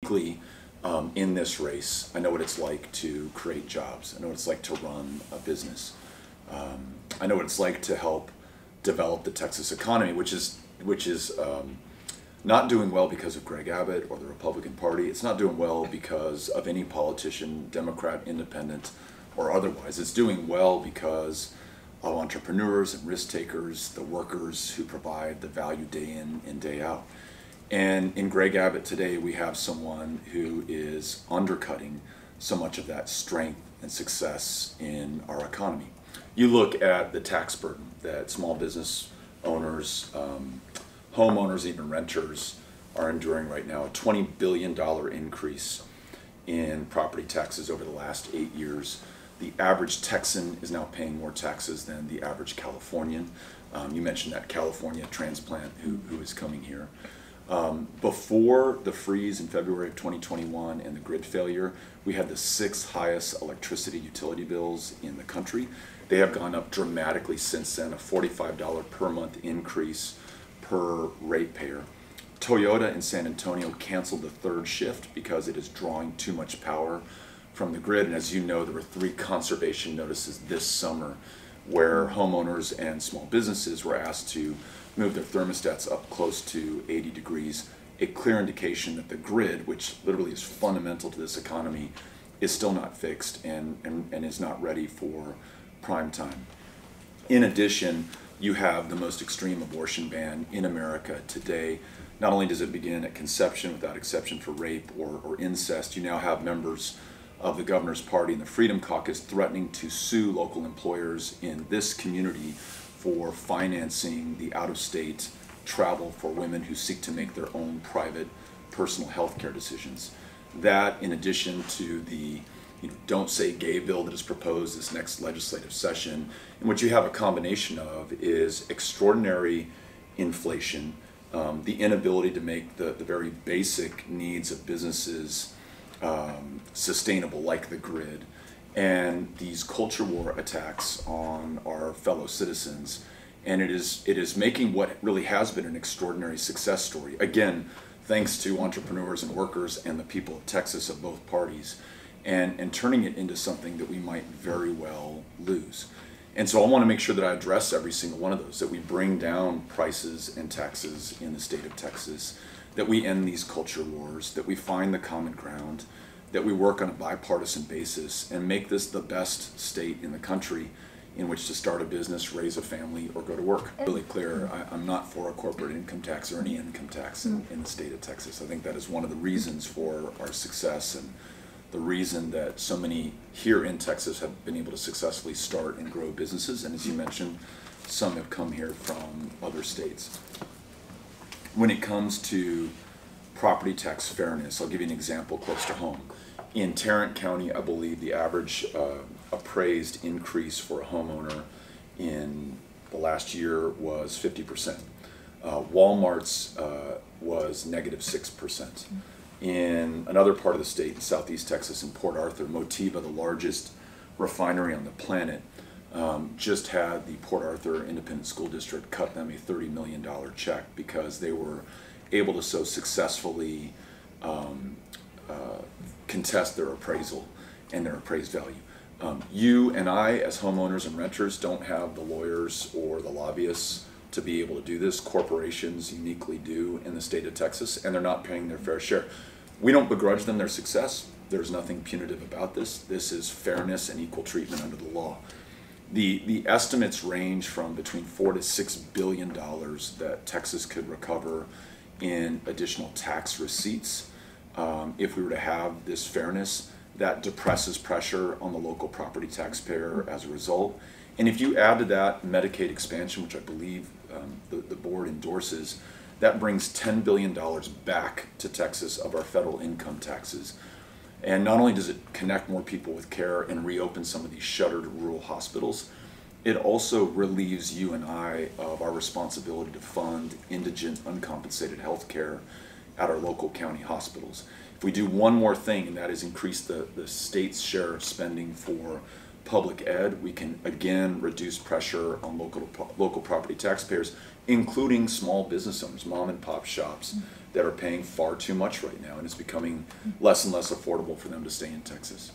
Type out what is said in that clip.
uniquely in this race. I know what it's like to create jobs. I know what it's like to run a business. I know what it's like to help develop the Texas economy, which is not doing well because of Greg Abbott or the Republican Party. It's not doing well because of any politician, Democrat, independent, or otherwise. It's doing well because of entrepreneurs and risk takers, the workers who provide the value day in and day out. And in Greg Abbott today, we have someone who is undercutting so much of that strength and success in our economy. You look at the tax burden that small business owners, homeowners, even renters are enduring right now, a $20 billion increase in property taxes over the last 8 years. The average Texan is now paying more taxes than the average Californian. You mentioned that California transplant who is coming here. Before the freeze in February of 2021 and the grid failure, we had the 6th highest electricity utility bills in the country. They have gone up dramatically since then, a $45 per month increase per ratepayer. Toyota in San Antonio canceled the 3rd shift because it is drawing too much power from the grid. And as you know, there were 3 conservation notices this summer where homeowners and small businesses were asked to move their thermostats up close to 80 degrees, a clear indication that the grid, which literally is fundamental to this economy, is still not fixed and is not ready for prime time. In addition, you have the most extreme abortion ban in America today. Not only does it begin at conception without exception for rape or incest, you now have members of the governor's party and the Freedom Caucus threatening to sue local employers in this community for financing the out-of-state travel for women who seek to make their own private personal health care decisions. That, in addition to the Don't Say Gay bill that is proposed this next legislative session, and what you have a combination of is extraordinary inflation, the inability to make the very basic needs of businesses sustainable, like the grid, and these culture war attacks on our fellow citizens. And it is making what really has been an extraordinary success story, again, thanks to entrepreneurs and workers and the people of Texas of both parties, and turning it into something that we might very well lose. And so I want to make sure that I address every single one of those, that we bring down prices and taxes in the state of Texas, that we end these culture wars, that we find the common ground, that we work on a bipartisan basis and make this the best state in the country in which to start a business, raise a family, or go to work. Really clear, I'm not for a corporate income tax or any income tax in the state of Texas. I think that is one of the reasons for our success and the reason that so many here in Texas have been able to successfully start and grow businesses. And as you mentioned, some have come here from other states. When it comes to property tax fairness, I'll give you an example close to home. In Tarrant County, I believe the average appraised increase for a homeowner in the last year was 50%. Walmart's was negative 6%. In another part of the state, in southeast Texas, in Port Arthur, Motiva, the largest refinery on the planet, just had the Port Arthur Independent School District cut them a $30 million check because they were able to so successfully contest their appraisal and their appraised value. You and I, as homeowners and renters, don't have the lawyers or the lobbyists to be able to do this. Corporations uniquely do in the state of Texas, and they're not paying their fair share. We don't begrudge them their success. There's nothing punitive about this. This is fairness and equal treatment under the law. The estimates range from between $4 to $6 billion that Texas could recover in additional tax receipts if we were to have this fairness. That depresses pressure on the local property taxpayer as a result. And if you add to that Medicaid expansion, which I believe the board endorses, that brings $10 billion back to Texas of our federal income taxes. And not only does it connect more people with care and reopen some of these shuttered rural hospitals, it also relieves you and I of our responsibility to fund indigent, uncompensated health care at our local county hospitals. If we do one more thing, and that is increase the state's share of spending for public ed, we can again reduce pressure on local property taxpayers, including small business owners, mom and pop shops, that are paying far too much right now, and it's becoming less and less affordable for them to stay in Texas.